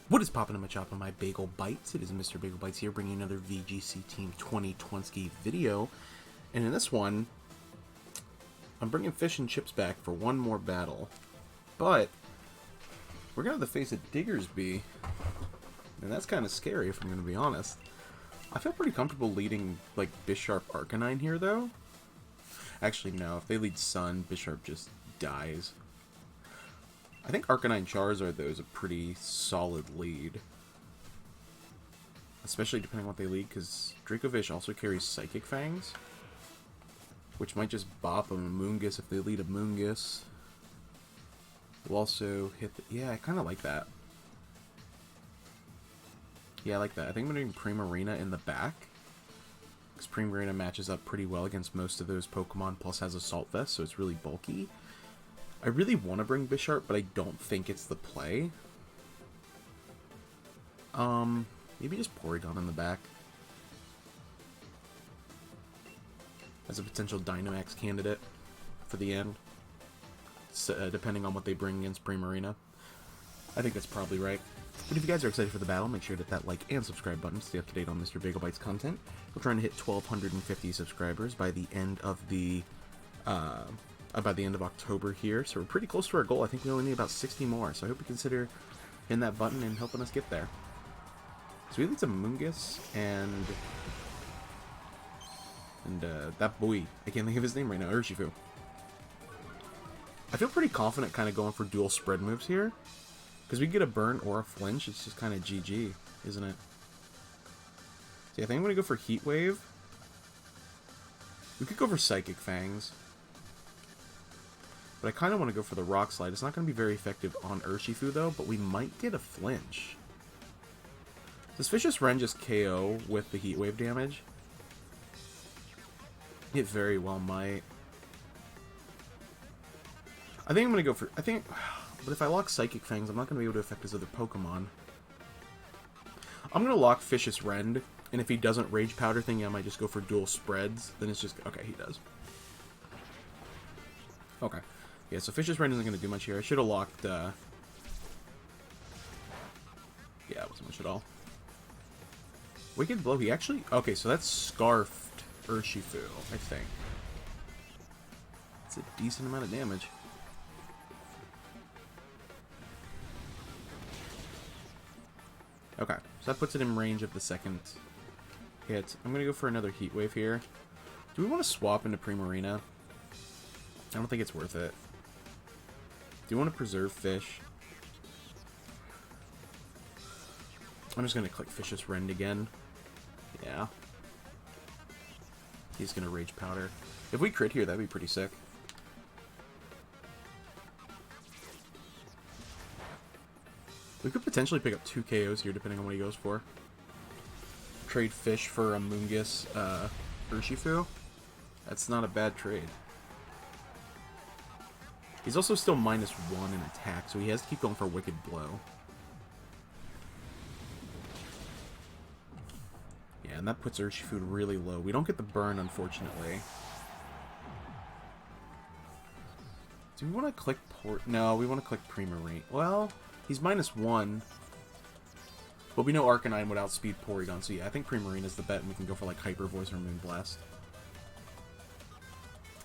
What is poppin' in my chop on my Bagel Bites? It is Mr. Bagel Bites here, bringing you another VGC Team 2020 video. And in this one, I'm bringing fish and chips back for one more battle. But we're gonna have to face a Diggersby, and that's kind of scary if I'm gonna be honest. I feel pretty comfortable leading like Bisharp Arcanine here, though. Actually, no. If they lead Sun, Bisharp just dies. I think Arcanine Charizard, though, is a pretty solid lead. Especially depending on what they lead, because Dracovish also carries Psychic Fangs, which might just bop a Moongus if they lead a Moongus. We'll also hit the... Yeah, I kind of like that. Yeah, I like that. I think I'm going to do Primarina in the back, because Primarina matches up pretty well against most of those Pokemon, plus has Assault Vest, so it's really bulky. I really want to bring Bisharp, but I don't think it's the play. Maybe just Porygon in the back as a potential Dynamax candidate for the end, so, depending on what they bring against Primarina. I think that's probably right. But if you guys are excited for the battle, make sure to hit that like and subscribe button to stay up to date on Mr. Bagel Bites content. We're trying to hit 1,250 subscribers by the end of the October here, so we're pretty close to our goal. I think we only need about 60 more, so I hope you consider hitting that button and helping us get there. So we lead some Moongus and that boy, I can't think of his name right now, Urshifu. I feel pretty confident kind of going for dual spread moves here, because we get a burn or a flinch. It's just kind of GG, isn't it? See, I think I'm going to go for Heat Wave. We could go for Psychic Fangs, but I kind of want to go for the Rock Slide. It's not going to be very effective on Urshifu, though, but we might get a flinch. Does Vicious Ren just KO with the Heat Wave damage? It very well might. I think I'm going to go for... But if I lock Psychic Fangs, I'm not going to be able to affect his other Pokemon. I'm going to lock Vicious Rend, and if he doesn't Rage Powder thing, I might just go for dual spreads. Then it's just... Okay, he does. Okay. Yeah, so Vicious Rend isn't going to do much here. I should have locked... Yeah, it wasn't much at all. Wicked Blow, he actually... Okay, so that's Scarfed Urshifu, I think. It's a decent amount of damage. Okay, so that puts it in range of the second hit. I'm going to go for another Heat Wave here. Do we want to swap into Primarina? I don't think it's worth it. Do you want to preserve Fish? I'm just going to click Vicious Rend again. Yeah. He's going to Rage Powder. If we crit here, that'd be pretty sick. We could potentially pick up 2 KOs here, depending on what he goes for. Trade Fish for a Moongus Urshifu. That's not a bad trade. He's also still -1 in attack, so he has to keep going for Wicked Blow. Yeah, and that puts Urshifu really low. We don't get the burn, unfortunately. Do we want to click No, we want to click Primarina. Well... He's -1, but we know Arcanine would outspeed Porygon, so yeah, I think Primarina's the bet, and we can go for like Hyper Voice or Moonblast.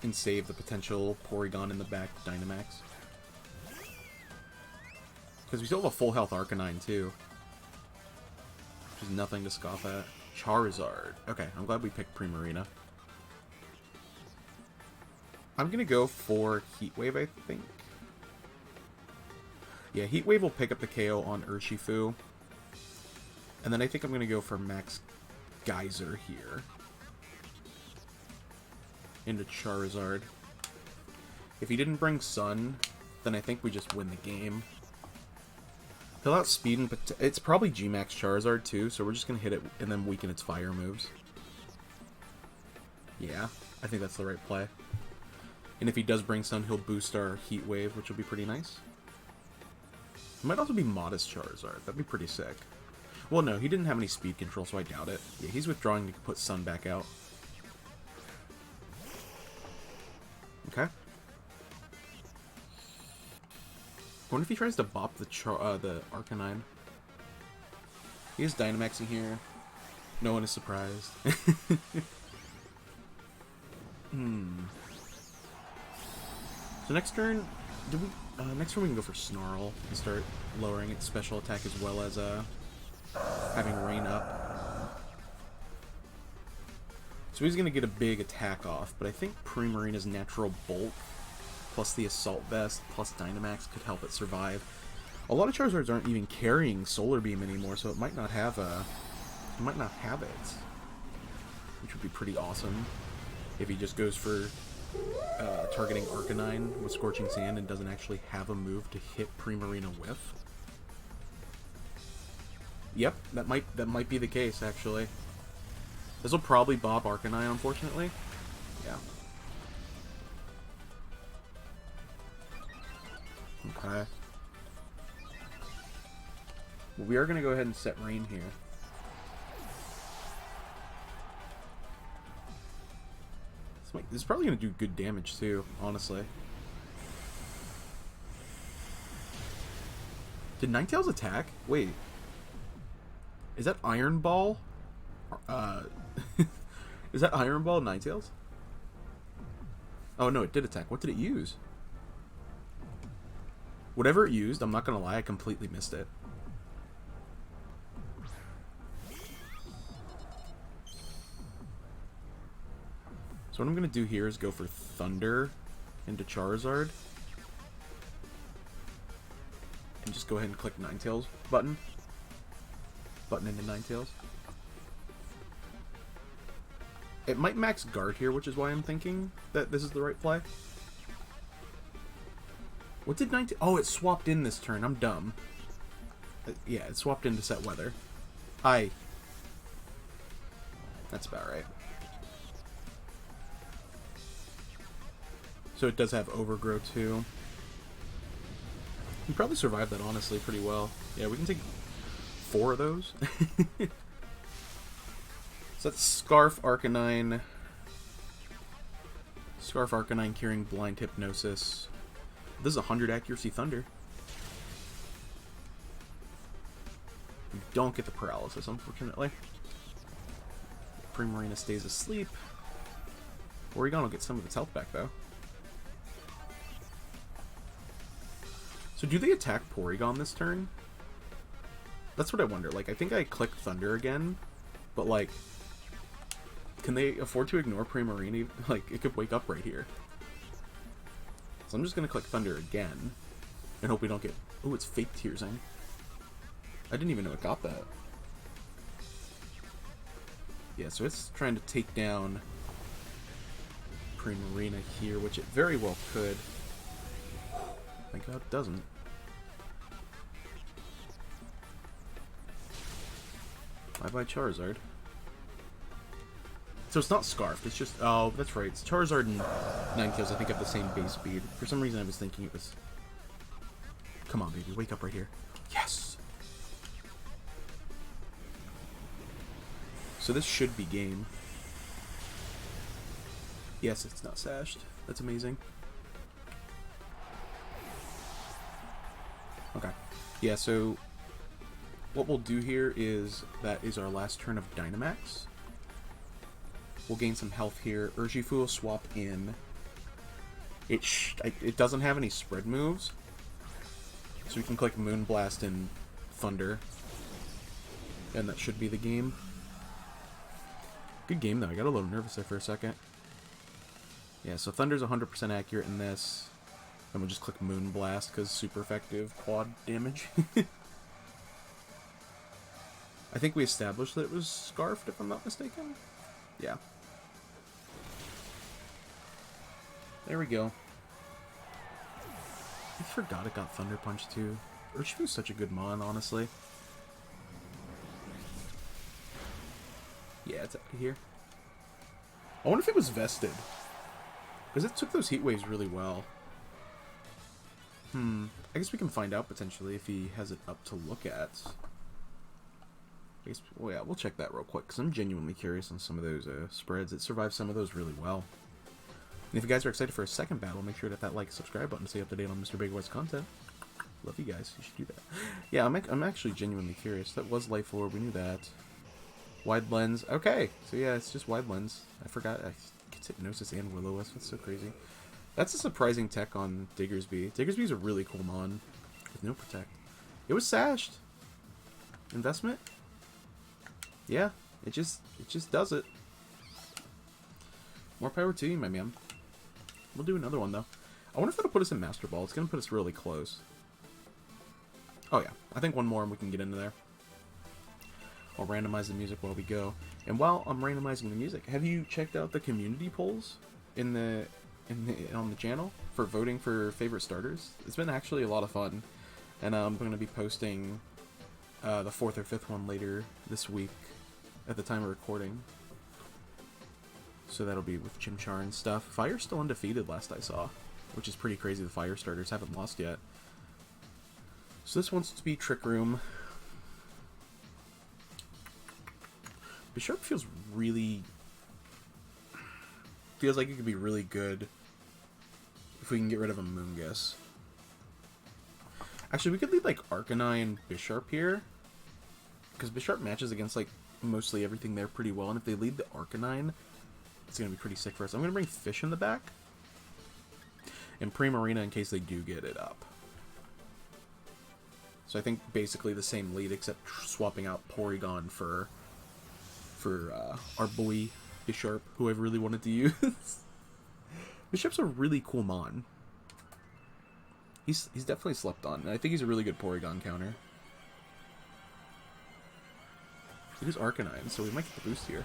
And save the potential Porygon in the back Dynamax. Because we still have a full health Arcanine, too. Which is nothing to scoff at. Charizard. Okay, I'm glad we picked Primarina. I'm gonna go for Heat Wave, I think. Yeah, Heat Wave will pick up the KO on Urshifu. And then I think I'm going to go for Max Geyser here. Into Charizard. If he didn't bring Sun, then I think we just win the game. He'll outspeed and... It's probably G-Max Charizard too, so we're just going to hit it and then weaken its fire moves. Yeah, I think that's the right play. And if he does bring Sun, he'll boost our Heat Wave, which will be pretty nice. It might also be Modest Charizard. That'd be pretty sick. Well, no, he didn't have any speed control, so I doubt it. Yeah, he's withdrawing to put Sun back out. Okay. I wonder if he tries to bop the Arcanine. He is Dynamaxing here. No one is surprised. So next turn, next turn we can go for Snarl and start lowering its special attack as well as having Rain up. So he's gonna get a big attack off, but I think Primarina's natural bulk plus the Assault Vest plus Dynamax could help it survive. A lot of Charizards aren't even carrying Solar Beam anymore, so it might not have it, which would be pretty awesome if he just goes for targeting Arcanine with Scorching Sand and doesn't actually have a move to hit Primarina with. Yep, that might be the case actually. This will probably bob Arcanine, unfortunately. Yeah. Okay. Well, we are going to go ahead and set Rain here. This is probably going to do good damage too, honestly. Did Ninetales attack? Wait. Is that Iron Ball? Is that Iron Ball Ninetales? Oh no, it did attack. What did it use? Whatever it used, I'm not going to lie, I completely missed it. So what I'm going to do here is go for Thunder into Charizard. And just go ahead and click Ninetales button. Button into Ninetales. It might max guard here, which is why I'm thinking that this is the right play. What did Ninetales... Oh, it swapped in this turn. I'm dumb. Yeah, it swapped in to set weather. That's about right. So it does have Overgrow too. You probably survived that, honestly, pretty well. Yeah, we can take 4 of those. So that's Scarf Arcanine. Scarf Arcanine curing Blind Hypnosis. This is 100 accuracy Thunder. We don't get the paralysis, unfortunately. Primarina stays asleep. Porygon will get some of its health back, though. So do they attack Porygon this turn? That's what I wonder. Like, I think I clicked Thunder again, but, like, can they afford to ignore Primarina? Like, it could wake up right here. So I'm just going to click Thunder again and hope we don't get... Ooh, it's fake Tearsing. I didn't even know it got that. Yeah, so it's trying to take down Primarina here, which it very well could. Thank God it doesn't. Bye-bye Charizard. So it's not Scarfed, it's just... Oh, that's right. It's Charizard and Ninetales, I think, have the same base speed. For some reason I was thinking it was... Come on, baby. Wake up right here. Yes! So this should be game. Yes, it's not sashed. That's amazing. Okay. Yeah, so what we'll do here is that is our last turn of Dynamax. We'll gain some health here. Urshifu will swap in. It doesn't have any spread moves, so we can click Moonblast and Thunder, and that should be the game. Good game though. I got a little nervous there for a second. Yeah, so Thunder's 100% accurate in this. And we'll just click Moonblast because super effective quad damage. I think we established that it was Scarfed, if I'm not mistaken. Yeah. There we go. I forgot it got Thunder Punch too. Urshifu's such a good mon, honestly. Yeah, it's out of here. I wonder if it was vested. Because it took those heat waves really well. I guess we can find out potentially if he has it up to look at. I guess, well, yeah, we'll check that real quick because I'm genuinely curious on some of those spreads. It survived some of those really well. And if you guys are excited for a second battle, make sure to hit that like, subscribe button to stay up to date on Mr. Bagel content. Love you guys. You should do that. Yeah, I'm actually genuinely curious. That was Life Orb. We knew that. Wide lens. Okay. So yeah, it's just wide lens. I forgot. It's Hypnosis and Will-O-Wisp. That's so crazy. That's a surprising tech on Diggersby. Diggersby is a really cool mon with no protect. It was sashed. Investment? Yeah. It just does it. More power to you, my man. We'll do another one, though. I wonder if it'll put us in Master Ball. It's going to put us really close. Oh, yeah. I think one more and we can get into there. I'll randomize the music while we go. And while I'm randomizing the music, have you checked out the community polls on the channel for voting for favorite starters? It's been actually a lot of fun. And I'm going to be posting the 4th or 5th one later this week at the time of recording. So that'll be with Chimchar and stuff. Fire's still undefeated last I saw, which is pretty crazy. The Fire starters haven't lost yet. So this wants to be Trick Room. Bisharp feels like it could be really good if we can get rid of a Moongus. Actually, we could lead like Arcanine Bisharp here, because Bisharp matches against like mostly everything there pretty well, and if they lead the Arcanine, it's gonna be pretty sick for us. I'm gonna bring Fish in the back and Primarina in case they do get it up. So I think basically the same lead, except swapping out Porygon for our boy Bisharp, who I've really wanted to use. Bisharp's a really cool mon. He's definitely slept on, and I think he's a really good Porygon counter. It is Arcanine, so we might get the boost here.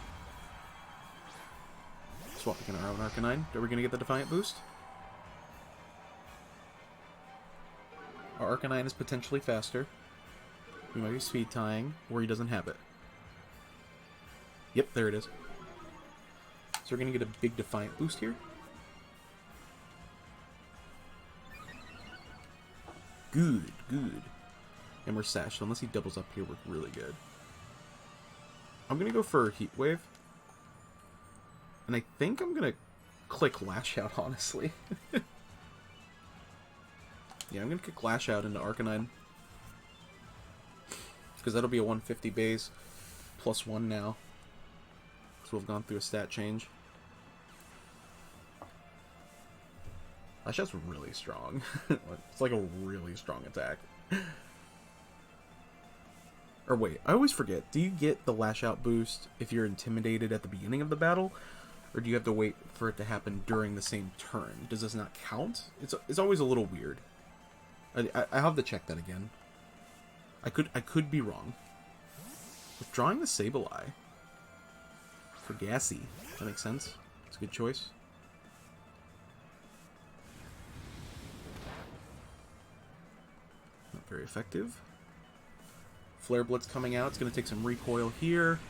Swapping in our own Arcanine. Are we going to get the Defiant boost? Our Arcanine is potentially faster. We might be speed tying, or he doesn't have it. Yep, there it is. So we're going to get a big Defiant boost here. Good, good. And we're sashed. Unless he doubles up here, we're really good. I'm going to go for Heat Wave. And I think I'm going to click Lash Out, honestly. Yeah, I'm going to kick Lash Out into Arcanine. Because that'll be a 150 base. +1 now. So we've gone through a stat change. Lash Out's really strong. It's like a really strong attack. Or wait, I always forget. Do you get the Lash Out boost if you're intimidated at the beginning of the battle? Or do you have to wait for it to happen during the same turn? Does this not count? It's always a little weird. I have to check that again. I could be wrong. Withdrawing the Sableye for Gassy. That makes sense. It's a good choice. Not very effective. Flare Blitz coming out. It's going to take some recoil here.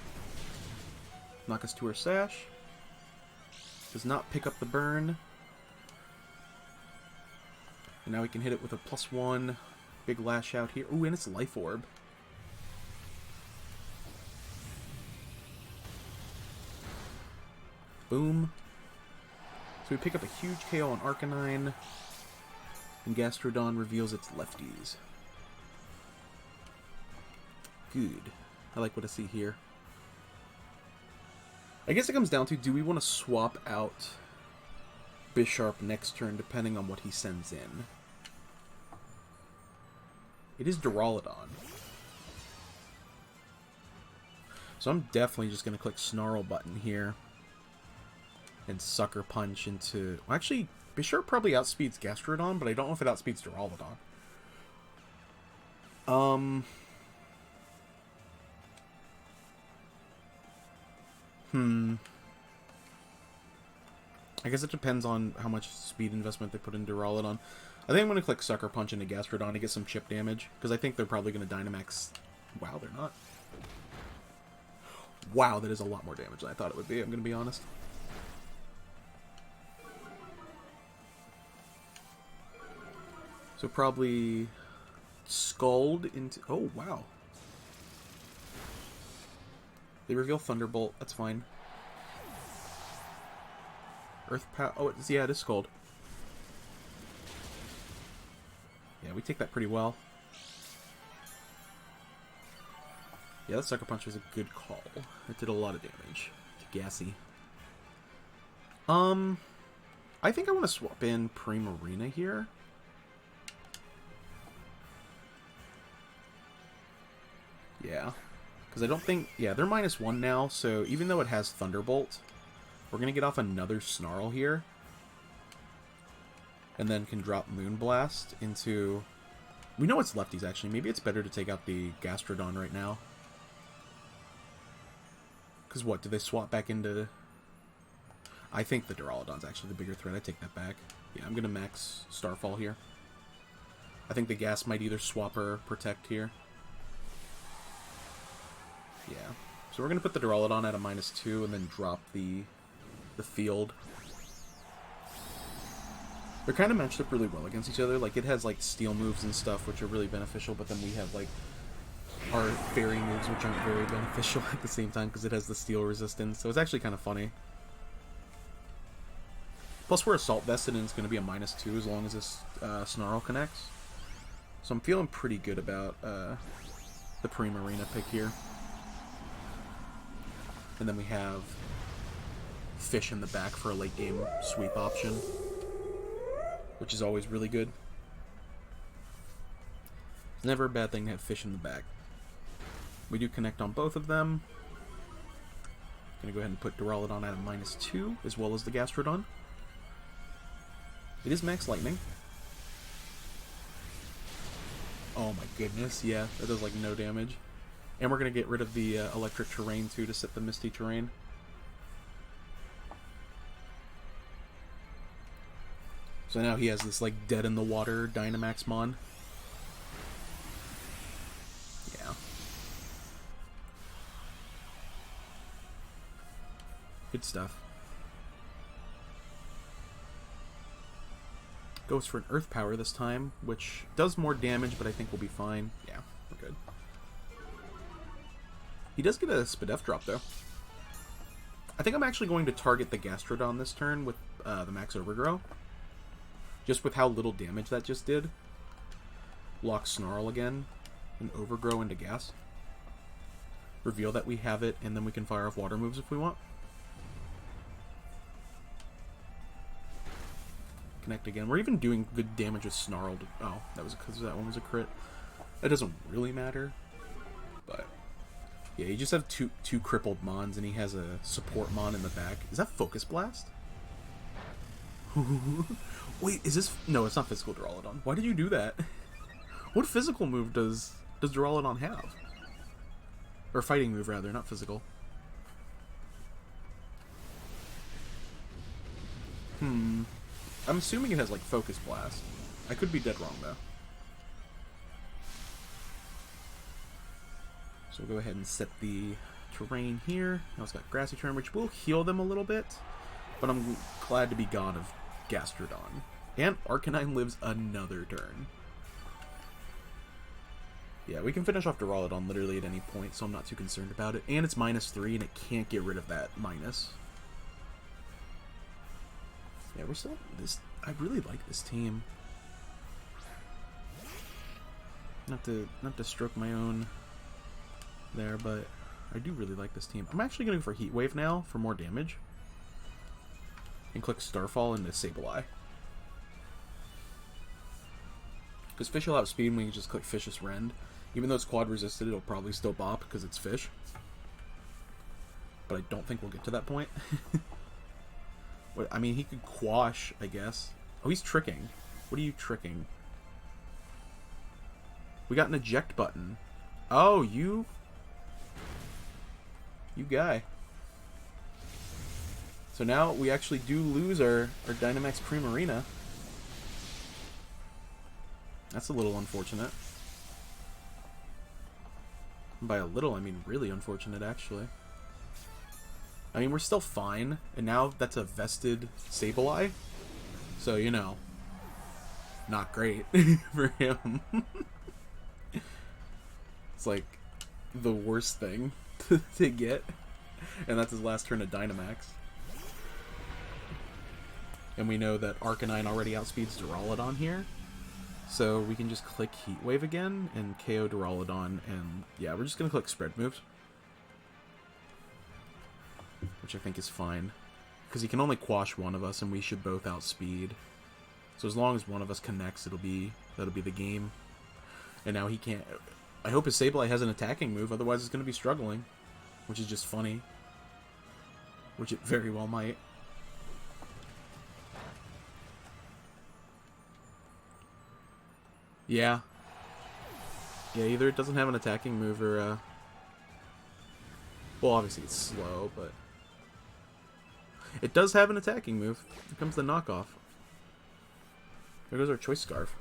Knock us to our Sash. Does not pick up the burn. And now we can hit it with a +1. Big Lash Out here. Ooh, and it's Life Orb. Boom. So we pick up a huge KO on Arcanine. And Gastrodon reveals its lefties. Good. I like what I see here. I guess it comes down to, do we want to swap out Bisharp next turn depending on what he sends in? It is Duraludon. So I'm definitely just going to click Snarl button here. And Sucker Punch into... Well, actually, Bisharp probably outspeeds Gastrodon, but I don't know if it outspeeds Duraludon. I guess it depends on how much speed investment they put in Duraludon. I think I'm going to click Sucker Punch into Gastrodon to get some chip damage, because I think they're probably going to Dynamax... Wow, they're not. Wow, that is a lot more damage than I thought it would be, I'm going to be honest. So probably Scald into... Oh, wow. They reveal Thunderbolt, that's fine. Earth Power... Oh, yeah, it is Scald. Yeah, Yeah, we take that pretty well. Yeah, that Sucker Punch was a good call. It did a lot of damage to Gassy. I think I want to swap in Primarina here. Yeah. Because I don't think... Yeah, they're -1 now, so even though it has Thunderbolt, we're going to get off another Snarl here. And then can drop Moonblast into... We know it's lefties, actually. Maybe it's better to take out the Gastrodon right now. Because what? Do they swap back into... I think the Duraludon's actually the bigger threat. I take that back. Yeah, I'm going to max Starfall here. I think the Gas might either swap or protect here. Yeah. So we're going to put the Duraludon at a -2 and then drop the field. They're kind of matched up really well against each other. Like, it has, like, steel moves and stuff, which are really beneficial, but then we have, like, our fairy moves, which aren't very beneficial at the same time, because it has the steel resistance. So it's actually kind of funny. Plus, we're Assault Vested, and it's going to be a -2 as long as this Snarl connects. So I'm feeling pretty good about the Primarina pick here. And then we have Fish in the back for a late-game sweep option, which is always really good. It's never a bad thing to have Fish in the back. We do connect on both of them. Gonna go ahead and put Duraludon at a -2, as well as the Gastrodon. It is Max Lightning. Oh my goodness, yeah, that does like no damage. And we're gonna get rid of the Electric Terrain too to set the Misty Terrain. So now he has this like dead in the water Dynamax Mon. Yeah. Good stuff. Goes for an Earth Power this time, which does more damage, but I think we'll be fine. Yeah, we're good. He does get a Spadef drop, though. I think I'm actually going to target the Gastrodon this turn with the Max Overgrow. Just with how little damage that just did. Lock Snarl again, and Overgrow into Gas. Reveal that we have it, and then we can fire off water moves if we want. Connect again. We're even doing good damage with Snarl. Oh, that was because that one was a crit. That doesn't really matter. But yeah, you just have two crippled Mons, and he has a support Mon in the back. Is that Focus Blast? Wait, is this... No, it's not Physical Duraludon. Why did you do that? What physical move does Duraludon have? Or fighting move, rather, not physical. I'm assuming it has, like, Focus Blast. I could be dead wrong, though. So we'll go ahead and set the terrain here. Now it's got Grassy Terrain, which will heal them a little bit. But I'm glad to be gone of Gastrodon. And Arcanine lives another turn. Yeah, we can finish off Duraludon literally at any point, so I'm not too concerned about it. And it's -3, and it can't get rid of that minus. Yeah, we're still... I really like this team. Not to stroke my own there, but I do really like this team. I'm actually going to go for Heat Wave now for more damage. And click Starfall into Sableye. Because Fish will outspeed, and we can just click Fish's Rend. Even though it's quad resisted, it'll probably still bop because it's Fish. But I don't think we'll get to that point. I mean, he could Quash, I guess. Oh, he's tricking. What are you tricking? We got an eject button. Oh, you guy. So now we actually do lose our Dynamax Primarina. That's a little unfortunate. And by a little, I mean really unfortunate, actually. I mean, we're still fine, and now that's a vested Sableye. So, you know, not great for him. It's like the worst thing to get. And that's his last turn of Dynamax. And we know that Arcanine already outspeeds Duraludon here. So we can just click Heat Wave again and KO Duraludon, and yeah, we're just going to click Spread Moves. Which I think is fine. Because he can only quash one of us, and we should both outspeed. So as long as one of us connects, that'll be the game. And now he can't... I hope his Sableye has an attacking move, otherwise it's going to be struggling. Which is just funny. Which it very well might. Yeah. Yeah, either it doesn't have an attacking move or, well, obviously it's slow, but... It does have an attacking move. Here comes the knockoff. There goes our Choice Scarf.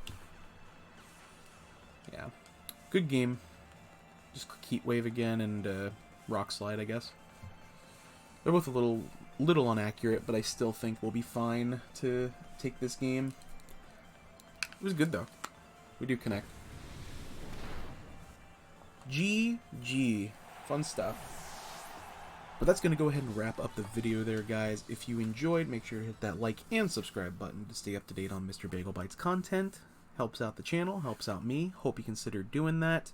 Yeah. Good game. Just click Heat Wave again and Rock Slide, I guess. They're both a little inaccurate, but I still think we'll be fine to take this game. It was good, though. We do connect. GG. Fun stuff. But that's going to go ahead and wrap up the video there, guys. If you enjoyed, make sure to hit that like and subscribe button to stay up to date on Mr. Bagel Bites content. Helps out the channel, helps out me. Hope you consider doing that.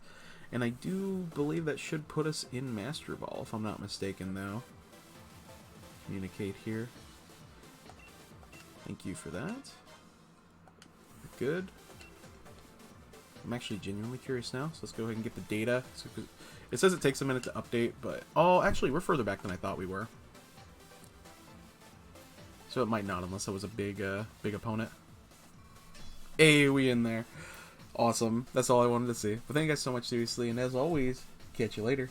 And I do believe that should put us in Master Ball, if I'm not mistaken, though. Communicate here. Thank you for that. Good. I'm actually genuinely curious now, so let's go ahead and get the data. It says it takes a minute to update, but... Oh, actually, we're further back than I thought we were. So it might not, unless that was a big opponent. Hey, we in there. Awesome. That's all I wanted to see. But thank you guys so much, seriously, and as always, catch you later.